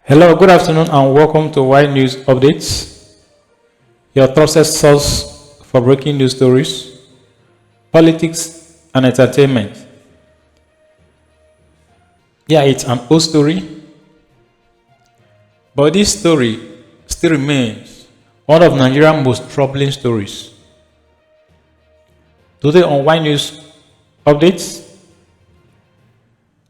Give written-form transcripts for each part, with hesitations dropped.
Hello, good afternoon, and welcome to Y News Updates, your trusted source for breaking news stories, politics, and entertainment. Yeah, it's an old story, but this story still remains one of Nigeria's most troubling stories. Today on Y News Updates,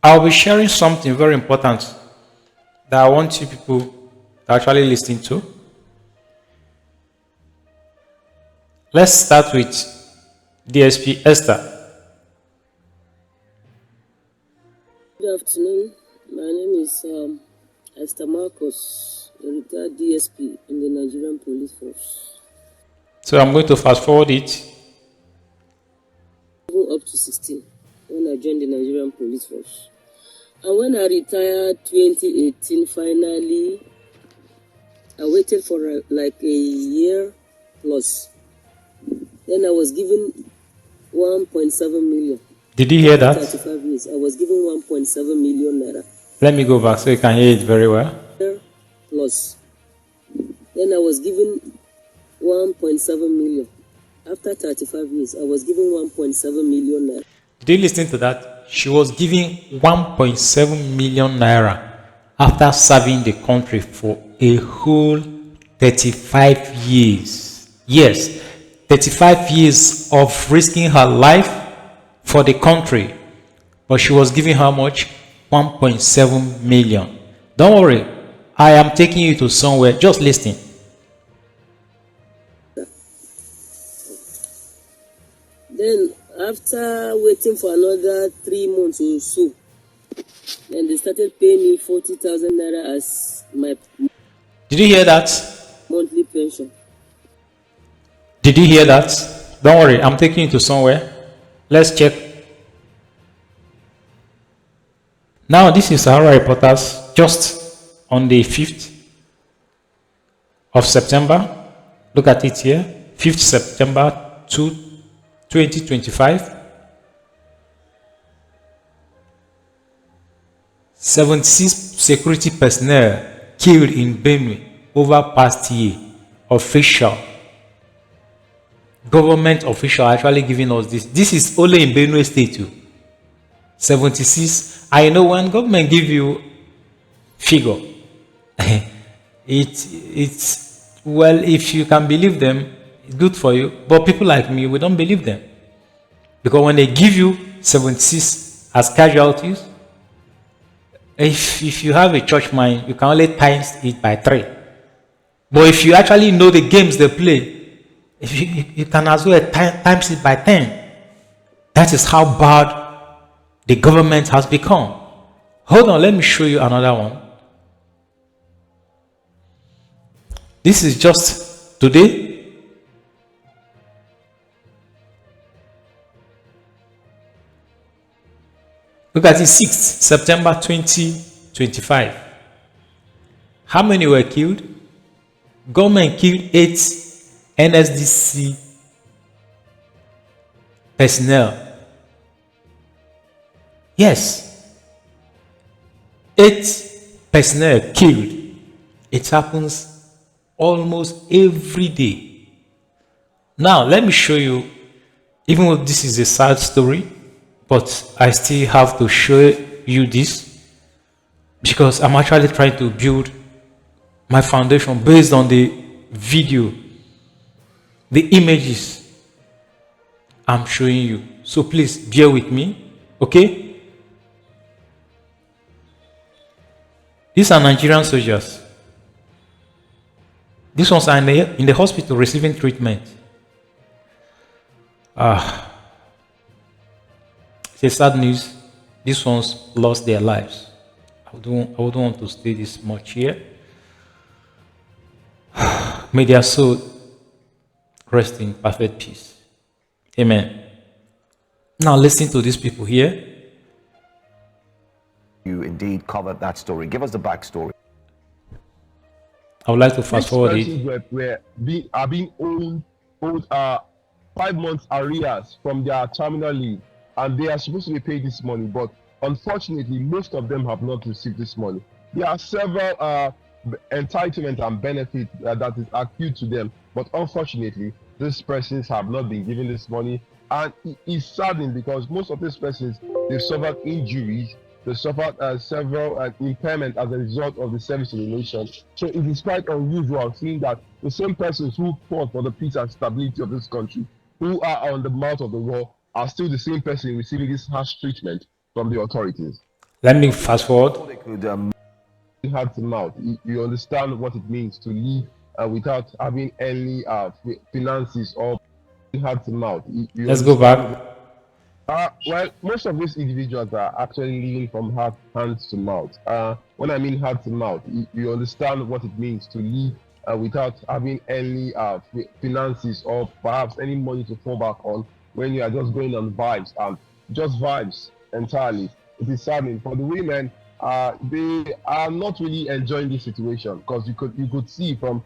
I'll be sharing something very important that I want you people to actually listen to. Let's start with DSP Esther. Good afternoon. My name is Esther Marcos, a retired DSP in the Nigerian Police Force. So I'm going to fast forward it. Even up to 16 when I joined the Nigerian Police Force. And when I retired 2018, finally, I waited for like a year plus. Then I was given 1.7 million. Did you hear that? 35 years, I was given 1.7 million naira. Let me go back so you can hear it very well. Plus. Then I was given 1.7 million. After 35 years, I was given 1.7 million naira. Did you listen to that? She was giving 1.7 million naira after serving the country for a whole 35 years. Yes, 35 years of risking her life for the country. But she was giving how much? 1.7 million. Don't worry, I am taking you to somewhere. Just listen. Then, after waiting for another 3 months or so, then they started paying me 40,000 naira as my Did you hear that? monthly pension. Did you hear that? Don't worry, I'm taking you to somewhere. Let's check. Now, this is Sahara Reporters just on the 5th of September. Look at it here. 5th September 2025. 76 security personnel killed in Benue over past year. Official. Government official actually giving us this. This is only in Benue State too. 76. I know when government give you figure, it's well, if you can believe them, it's good for you. But people like me, we don't believe them. Because when they give you 76 as casualties, if you have a church mind, you can only times it by 3. But if you actually know the games they play, you can as well times it by 10. That is how bad the government has become. Hold on, let me show you another one. This is just today. Look at it, 6th September 2025. How many were killed? Government killed 8 NSDC personnel. Yes, 8 personnel killed. It happens almost every day. Now, let me show you, even though this is a sad story, but I still have to show you this because I'm actually trying to build my foundation based on the video, the images I'm showing you. So please bear with me, okay? These are Nigerian soldiers. These ones are in the hospital receiving treatment. It's sad news. These ones lost their lives. I wouldn't want to stay this much here. May their soul rest in perfect peace. Amen. Now listen to these people here. You indeed covered that story. Give us the backstory. I would like to fast forward it. Are being owed 5 months arrears from their terminal leave, and they are supposed to be paid this money, but unfortunately most of them have not received this money. there are several entitlements and benefits that is accrued to them, but unfortunately, these persons have not been given this money, and it's saddening because most of these persons, they've suffered injuries, they suffered several impairment as a result of the service in the nation. So it is quite unusual seeing that the same persons who fought for the peace and stability of this country, who are on the mouth of the war, are still the same person receiving this harsh treatment from the authorities. Let me fast forward. They could, Hand to mouth. You understand what it means to live without having any finances or hand to mouth. Let's go back. Well, most of these individuals are actually living from hand to mouth. When I mean hand to mouth, you understand what it means to live without having any finances or perhaps any money to fall back on when you are just going on vibes and just vibes entirely. It is saddening for the women. They are not really enjoying this situation because you could see from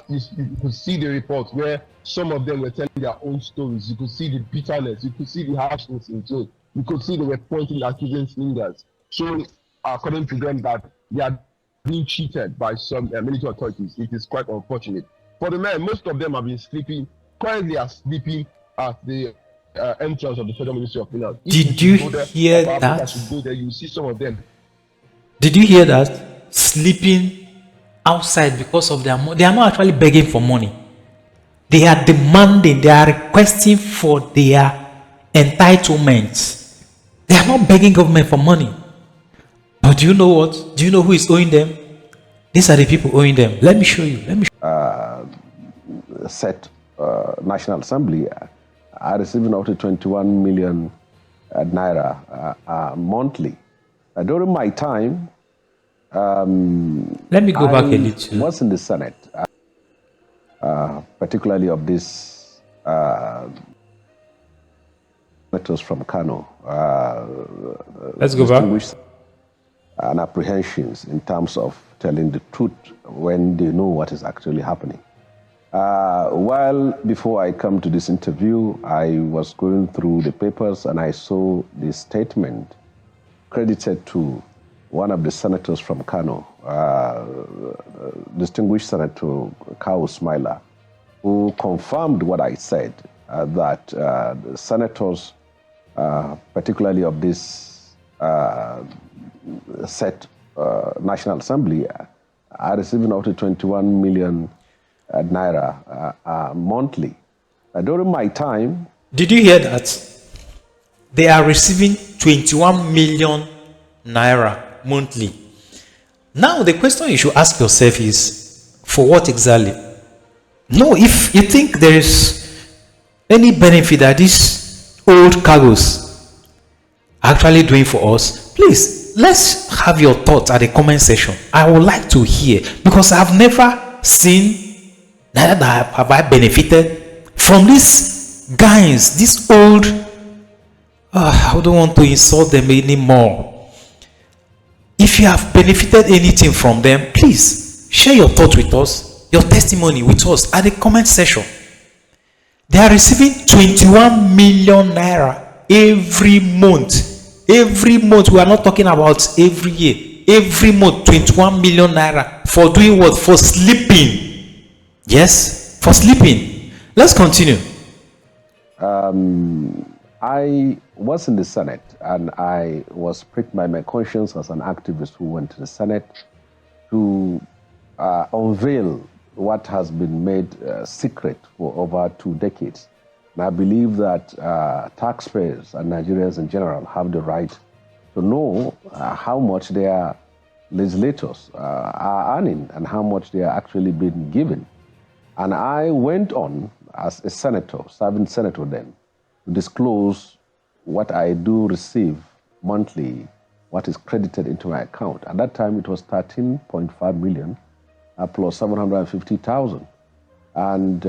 you could see the report where some of them were telling their own stories. You could see the bitterness, you could see the harshness in it. You could see they were pointing accusing fingers, showing according to them that they are being cheated by some military authorities. It is quite unfortunate. For the men, most of them have been sleeping, currently are sleeping at the entrance of the Federal Ministry of Finance. Did you hear that? I should go there, you see some of them. Did you hear that? Sleeping outside because of their money. They are not actually begging for money. They are demanding, they are requesting for their entitlements. They are not begging government for money. But do you know what? Do you know who is owing them? These are the people owing them. Let me show you. National Assembly are receiving up to 21 million naira monthly. During my time, let me go back a little. I was in the Senate, particularly of these senators from Kano. Let's go back. And apprehensions in terms of telling the truth when they know what is actually happening. While before I come to this interview, I was going through the papers and I saw this statement credited to one of the senators from Kano, distinguished Senator Kawu Smiler, who confirmed what I said, that the senators, particularly of this National Assembly, are receiving up to 21 million naira monthly. During my time... Did you hear that? They are receiving 21 million naira monthly. Now, the question you should ask yourself is, for what exactly? No, if you think there is any benefit that these old cargoes are actually doing for us, please, let's have your thoughts at the comment section. I would like to hear, because I've never seen, neither have I benefited from these guys, these old, I don't want to insult them anymore. If you have benefited anything from them, please share your thoughts with us, your testimony with us at the comment section. They are receiving 21 million naira every month. Every month. We are not talking about every year. Every month, 21 million naira. For doing what? For sleeping. Yes, for sleeping. Let's continue. I was in the Senate and I was pricked by my conscience as an activist who went to the Senate to unveil what has been made secret for over 2 decades. And I believe that taxpayers and Nigerians in general have the right to know how much their legislators are earning and how much they are actually being given. And I went on as a senator, serving senator then, to disclose what I do receive monthly, what is credited into my account. At that time, it was 13.5 million plus 750,000. And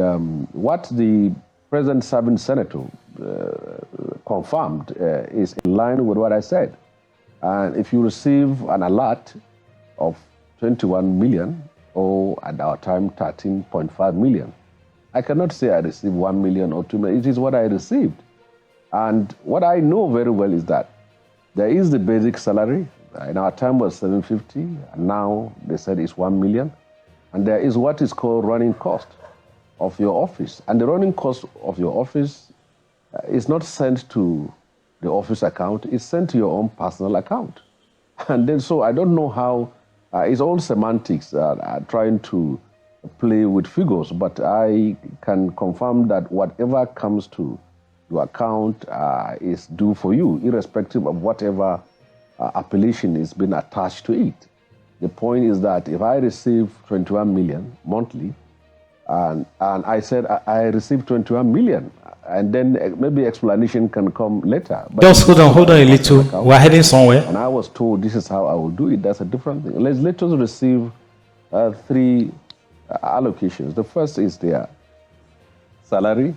what the present serving senator confirmed is in line with what I said. And if you receive an alert of 21 million, or at our time 13.5 million, I cannot say I received 1 million or 2 million. It is what I received. And what I know very well is that there is the basic salary, In our time was 750, and now they said it's 1 million. And there is what is called running cost of your office. And the running cost of your office is not sent to the office account, it's sent to your own personal account. And then, so I don't know how, it's all semantics, trying to play with figures, but I can confirm that whatever comes to your account is due for you, irrespective of whatever appellation is being attached to it. The point is that if I receive 21 million monthly, and I said I received 21 million, and then maybe explanation can come later. But just hold on a little. We're heading somewhere. And I was told this is how I will do it. That's a different thing. Let us receive 3 allocations. The first is their salary.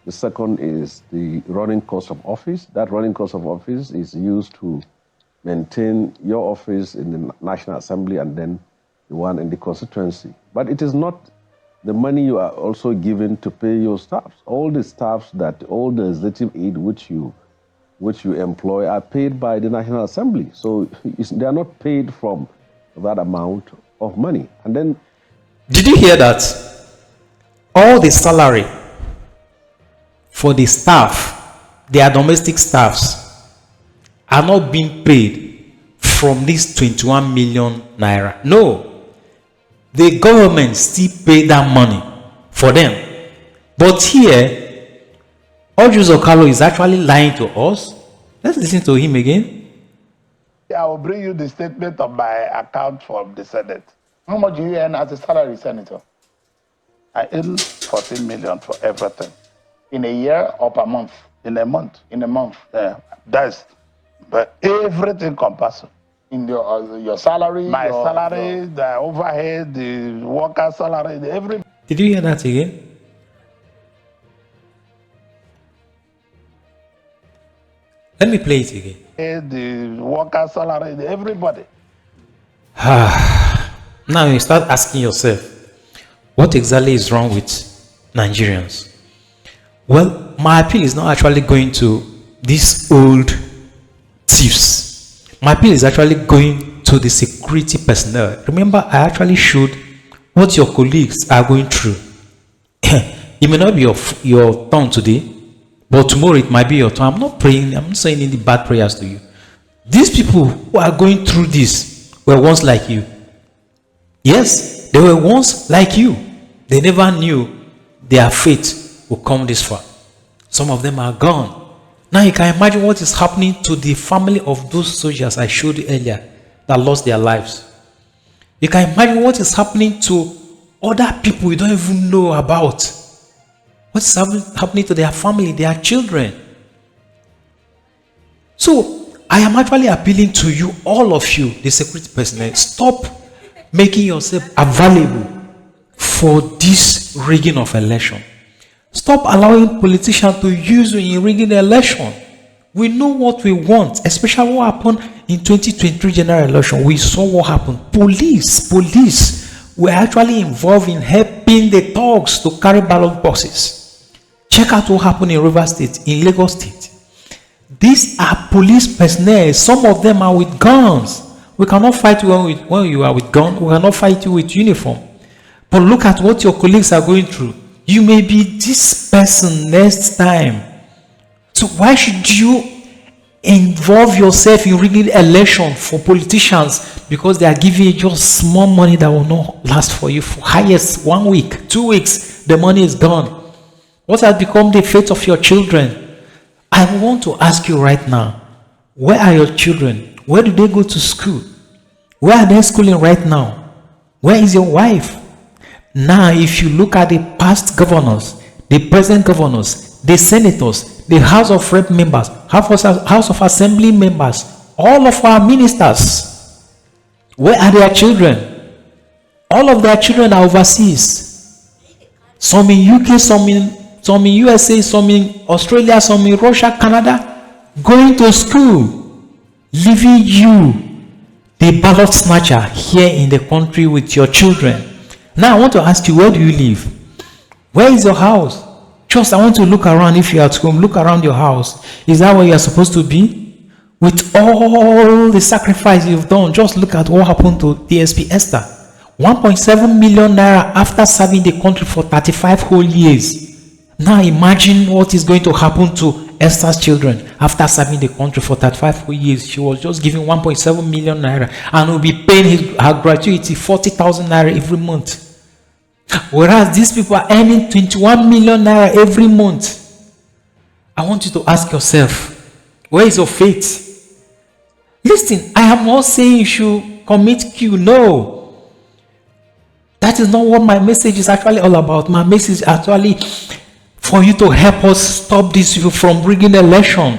The second is the running cost of office. That running cost of office is used to maintain your office in the National Assembly and then the one in the constituency. But it is not the money you are also given to pay your staffs. All the staffs all the legislative aid which you employ are paid by the National Assembly. So they are not paid from that amount of money. And then, did you hear that? All the salary for the staff, their domestic staffs, are not being paid from this 21 million naira. No. The government still pay that money for them. But here, Ojus Okalo is actually lying to us. Let's listen to him again. I will bring you the statement of my account from the Senate. How much do you earn as a salary senator? I earn 14 million for everything. In a year or per month? In a month. That's, but everything compulsory. In your salary, my salary, the overhead, the worker salary, every. Did you hear that again? Let me play it again. The worker salary, everybody. Now you start asking yourself, what exactly is wrong with Nigerians? Well, my appeal is not actually going to these old thieves. My appeal is actually going to the security personnel. Remember, I actually showed what your colleagues are going through. It may not be your turn today, but tomorrow it might be your turn. I'm not praying, I'm not saying any bad prayers to you. These people who are going through this were once like you. Yes, they were once like you. They never knew their fate would come this far. Some of them are gone. Now you can imagine what is happening to the family of those soldiers I showed you earlier that lost their lives. You can imagine what is happening to other people you don't even know about. What is happening to their family, their children. So I am actually appealing to you, all of you, the security personnel, stop making yourself available for this rigging of election. Stop allowing politicians to use you in rigging the election. We know what we want, especially what happened in 2023 general election. We saw what happened. Police were actually involved in helping the thugs to carry ballot boxes. Check out what happened in Rivers State, in Lagos State. These are police personnel. Some of them are with guns. We cannot fight when you are with gun. We cannot fight you with uniform. But look at what your colleagues are going through. You may be this person next time. So why should you involve yourself in rigging election for politicians because they are giving you just small money that will not last for you for highest 1 week, 2 weeks, the money is gone. What has become the fate of your children? I want to ask you right now, where are your children? Where do they go to school? Where are they schooling right now? Where is your wife? Now, if you look at the past governors, the present governors, the senators, the House of Rep members, House of Assembly members, all of our ministers, where are their children? All of their children are overseas. Some in UK, some in USA, some in Australia, some in Russia, Canada, going to school, leaving you, the ballot snatcher, here in the country with your children. Now I want to ask you, where do you live? Where is your house? Just I want to look around. If you're at home, look around your house. Is that where you're supposed to be? With all the sacrifice you've done, just look at what happened to DSP Esther. 1.7 million naira after serving the country for 35 whole years. Now imagine what is going to happen to Esther's children after serving the country for 35 whole years. She was just giving 1.7 million naira and will be paying her gratuity 40,000 naira every month. Whereas these people are earning 21 million naira every month. I want you to ask yourself, where is your faith? Listen, I am not saying you should commit Q. No. That is not what my message is actually all about. My message is actually for you to help us stop this from rigging election.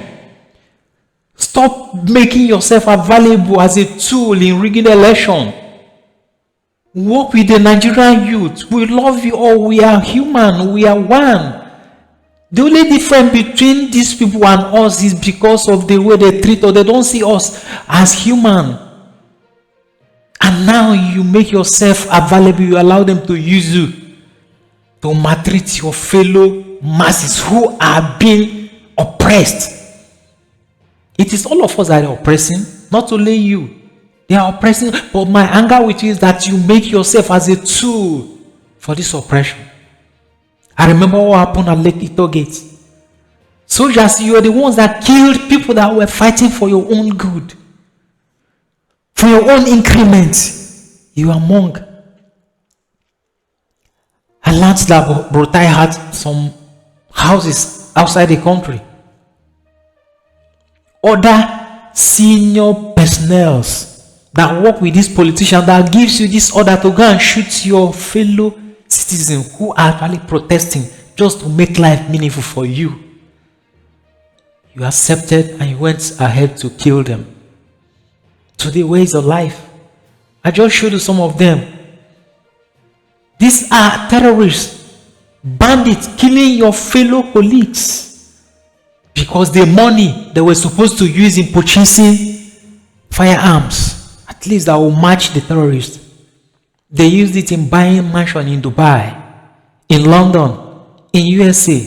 Stop making yourself available as a tool in rigging election. Work with the Nigerian youth. We love you all. We are human. We are one. The only difference between these people and us is because of the way they treat us. They don't see us as human. And now you make yourself available. You allow them to use you to maltreat your fellow masses who are being oppressed. It is all of us that are oppressing, not only you. They are oppressing, but my anger with you is that you make yourself as a tool for this oppression. I remember what happened at Lake Itogate. Soldiers, you are the ones that killed people that were fighting for your own good, for your own increment. You are among. I learned that Brotai had some houses outside the country. Other senior personnel that work with this politician that gives you this order to go and shoot your fellow citizens who are actually protesting just to make life meaningful for you. You accepted and you went ahead to kill them. Today, where is your life? I just showed you some of them. These are terrorists, bandits killing your fellow colleagues because the money they were supposed to use in purchasing firearms, at least that will match the terrorists, they used it in buying mansion in Dubai, in London, in USA.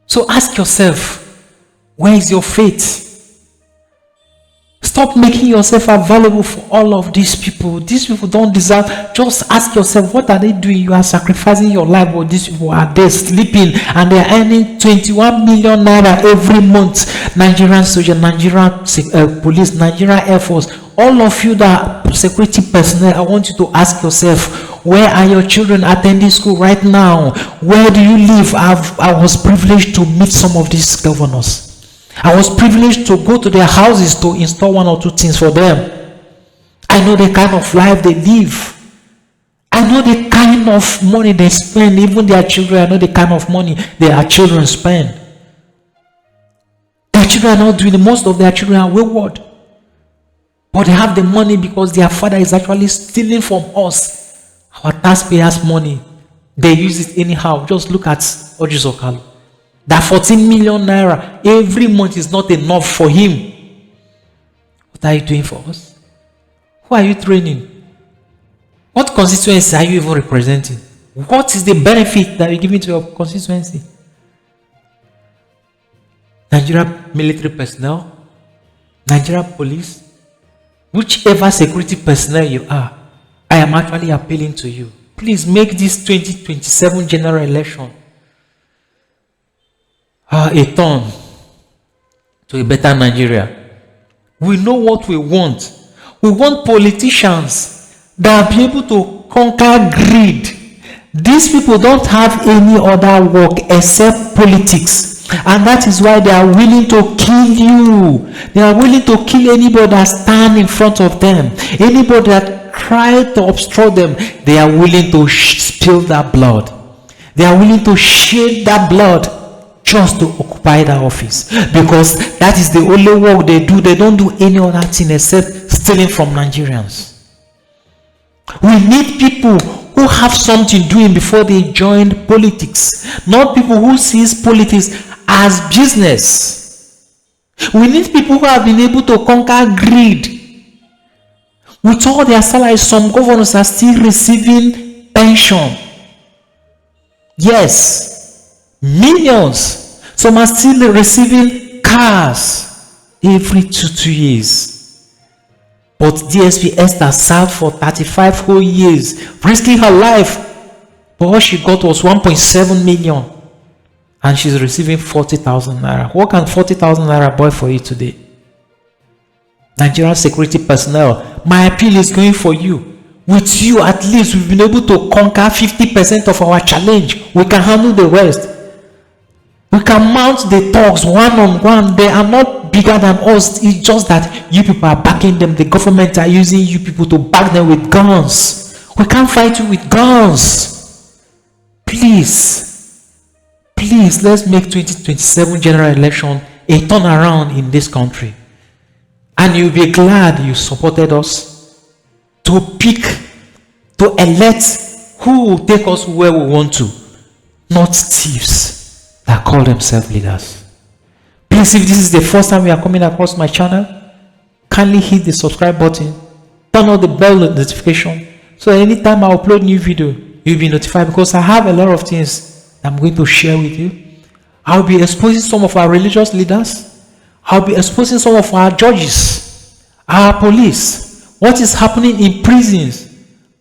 So ask yourself, where is your faith? Stop making yourself available for all of these people. These people don't deserve. Just ask yourself, what are they doing? You are sacrificing your life, but these people are there sleeping and they are earning 21 million naira every month. Nigerian soldiers, Nigerian police, Nigerian Air Force, all of you that are security personnel, I want you to ask yourself, where are your children attending school right now? Where do you live? I was privileged to meet some of these governors. I was privileged to go to their houses to install one or two things for them. I know the kind of life they live. I know the kind of money they spend. Even their children, I know the kind of money their children spend. Their children are not doing it. Most of their children are wayward. But they have the money because their father is actually stealing from us. Our taxpayers' money. They use it anyhow. Just look at Ojizokalo. That 14 million naira every month is not enough for him. What are you doing for us? Who are you training? What constituency are you even representing? What is the benefit that you're giving to your constituency? Nigeria military personnel, Nigeria police, whichever security personnel you are, I am actually appealing to you. Please make this 2027 general election a turn to a better Nigeria. We know what we want. We want politicians that will be able to conquer greed. These people don't have any other work except politics. And that is why they are willing to kill you. They are willing to kill anybody that stands in front of them. Anybody that tries to obstruct them, they are willing to spill that blood. They are willing to shed that blood just to occupy that office, because that is the only work they do. They don't do any other thing except stealing from Nigerians. We need people who have something doing before they join politics, not people who sees politics as business. We need people who have been able to conquer greed. With all their salaries, some governors are still receiving pension. Yes, millions. Some are still receiving cars. every 2 years. But DSP Esther served for 35 whole years, risking her life. But what she got was 1.7 million. And she's receiving 40,000 naira. What can 40,000 naira buy for you today? Nigerian security personnel, my appeal is going for you. With you, at least we've been able to conquer 50% of our challenge. We can handle the rest. We can mount the thugs one on one. They are not bigger than us. It's just that you people are backing them. The government are using you people to back them with guns. We can't fight you with guns. Please, let's make 2027 general election a turnaround in this country. And you'll be glad you supported us to pick, to elect who will take us where we want to, not thieves that call themselves leaders. Please, if this is the first time you are coming across my channel, kindly hit the subscribe button, turn on the bell notification, so anytime I upload new video, you'll be notified, because I have a lot of things I'm going to share with you. I'll be exposing some of our religious leaders. I'll be exposing some of our judges, our police, what is happening in prisons.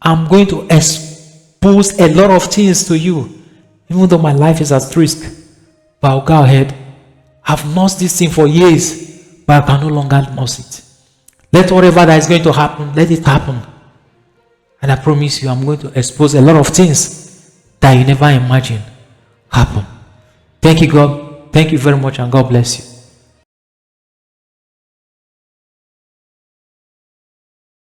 I'm going to expose a lot of things to you, even though my life is at risk. But I'll go ahead. I've nursed this thing for years, but I can no longer nurse it. Let whatever that is going to happen, let it happen. And I promise you, I'm going to expose a lot of things that you never imagined happen. Thank you, God. Thank you very much, and God bless you.